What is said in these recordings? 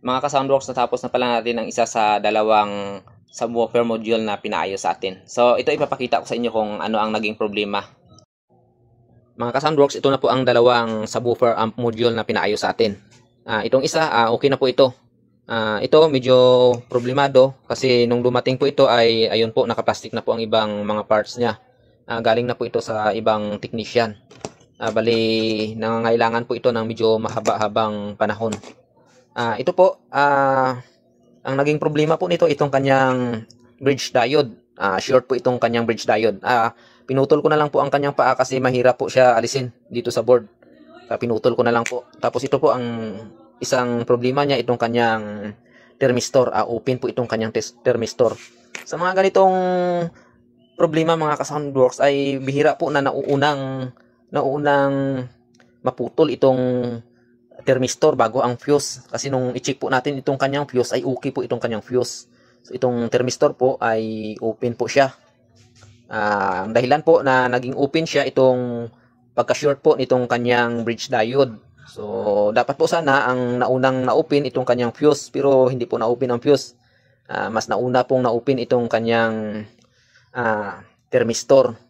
Mga ka-Soundworks, natapos na pala natin ang isa sa dalawang subwoofer module na pinaayos sa atin. So, ito ipapakita ko sa inyo kung ano ang naging problema. Mga ka-Soundworks, ito na po ang dalawang subwoofer amp module na pinaayos sa atin. Itong isa, okay na po ito. Ito medyo problemado kasi nung dumating po ito ay ayun po, nakaplastic na po ang ibang mga parts niya. Galing na po ito sa ibang technician. Bali, nangangailangan po ito ng medyo mahaba-habang panahon. Ito po, ang naging problema po nito, itong kanyang bridge diode. Short po itong kanyang bridge diode. Pinutol ko na lang po ang kanyang paa kasi mahirap po siya alisin dito sa board. Pinutol ko na lang po. Tapos ito po ang isang problema niya, itong kanyang thermistor. Open po itong kanyang thermistor. Sa mga ganitong problema mga ka-Soundworks ay bihira po na naunang maputol itong thermistor bago ang fuse. Kasi nung i-check po natin itong kanyang fuse ay okay po itong kanyang fuse. So itong thermistor po ay open po siya. Ang dahilan po na naging open siya itong pagka-short po nitong kanyang bridge diode. So dapat po sana ang naunang na-open itong kanyang fuse, pero hindi po na-open ang fuse. Mas nauna pong na-open itong kanyang thermistor.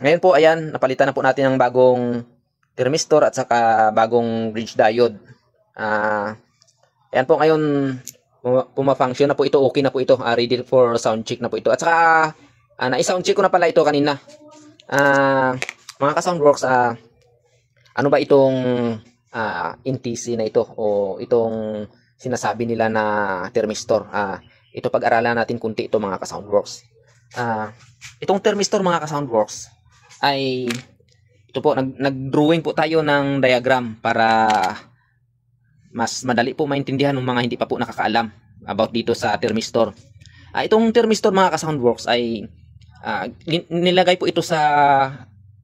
Ngayon po ayan, napalitan na po natin ng bagong thermistor at saka bagong bridge diode. Ayan po ngayon, pumafunction na po ito, okay na po ito, ready for sound check na po ito. At saka na-sound check ko na pala ito kanina. Mga ka-Soundworks, ano ba itong NTC na ito o itong sinasabi nila na thermistor? Ito pag-aralan natin kunti ito mga ka-Soundworks. Itong thermistor mga ka-Soundworks ay ito po, nag-drawing po tayo ng diagram para mas madali po maintindihan ng mga hindi pa po nakakaalam about dito sa thermistor. Itong thermistor mga ka-Soundworks ay nilagay po ito sa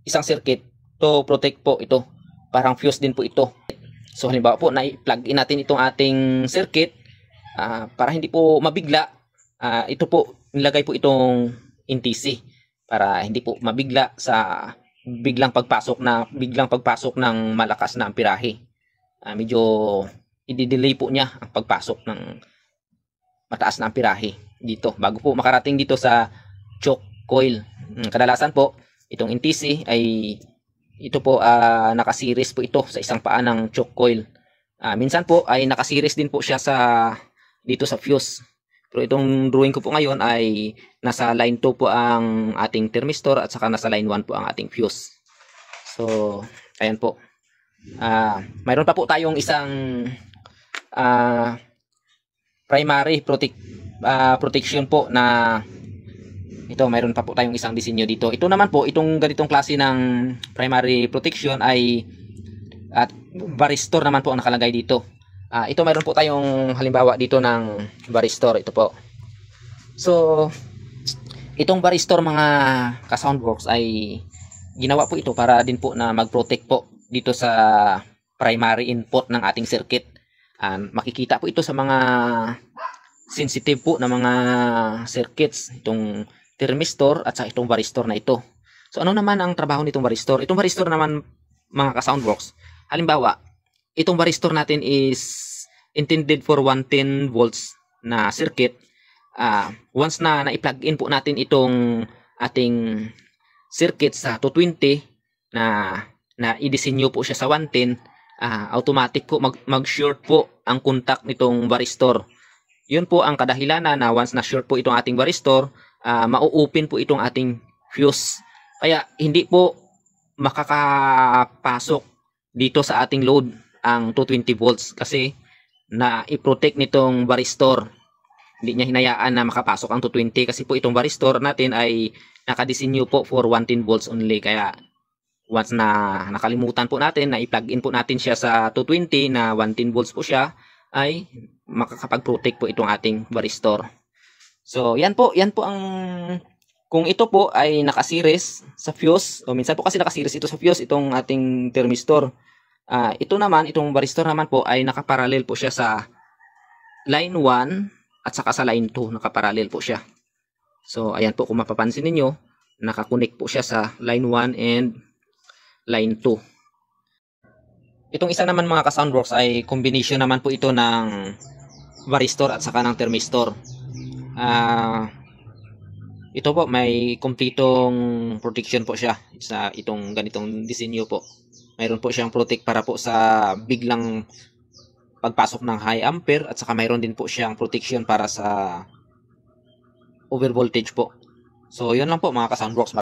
isang circuit to protect po ito. Parang fuse din po ito. So halimbawa po, na-plug in natin itong ating circuit para hindi po mabigla. Ito po, nilagay po itong NTC para hindi po mabigla sa biglang pagpasok ng malakas na amperahe. Medyo i-delay po niya ang pagpasok ng mataas na amperahe dito bago po makarating dito sa choke coil. Kadalasan po itong NTC ay ito po nakasiris po ito sa isang paa ng choke coil. Minsan po ay nakasiris din po siya dito sa fuse. Pero itong drawing ko po ngayon ay nasa line 2 po ang ating thermistor at saka nasa line 1 po ang ating fuse. So, ayan po. Mayroon pa po tayong isang primary protection po na ito, mayroon pa po tayong isang disenyo dito. Ito naman po, itong ganitong klase ng primary protection ay varistor naman po ang nakalagay dito. Ito mayroon po tayong halimbawa dito ng varistor. Ito po. So, itong varistor mga ka-Soundworks ay ginawa po ito para din po na mag-protect po dito sa primary input ng ating circuit. Makikita po ito sa mga sensitive po na mga circuits. Itong thermistor at saka itong varistor na ito. So, ano naman ang trabaho nitong varistor? Itong varistor naman mga ka-Soundworks, halimbawa, itong varistor natin is intended for 110 volts na circuit. Once na na-plug in po natin itong ating circuit sa 220 na i-disenyo po siya sa 110, automatic po mag-short po ang contact nitong varistor. Yun po ang kadahilanan na once na short po itong ating varistor, mau-open po itong ating fuse. Kaya hindi po makakapasok dito sa ating load ang 220 volts kasi na i-protect nitong varistor. Hindi niya hinayaan na makapasok ang 220 kasi po itong varistor natin ay nakadesenyo po for 110 volts only. Kaya once na nakalimutan po natin na i-plug in po natin siya sa 220 na 110 volts po siya, ay makakapag-protect po itong ating varistor. So yan po ang kung ito po ay nakasiris sa fuse, o minsan po kasi nakasiris ito sa fuse, itong ating thermistor. Ito naman, itong varistor naman po ay nakaparallel po siya sa line 1 at saka sa line 2, nakaparallel po siya. So ayan po, kung mapapansin ninyo, nakakonect po siya sa line 1 and line 2. Itong isa naman mga ka-Soundworks ay combination naman po ito ng varistor at saka ng thermistor. Ito po may kumpletong protection po siya sa itong ganitong disenyo po. Mayroon po siyang protect para po sa biglang pagpasok ng high ampere at saka mayroon din po siyang protection para sa overvoltage po. So yun lang po mga ka-Soundworks.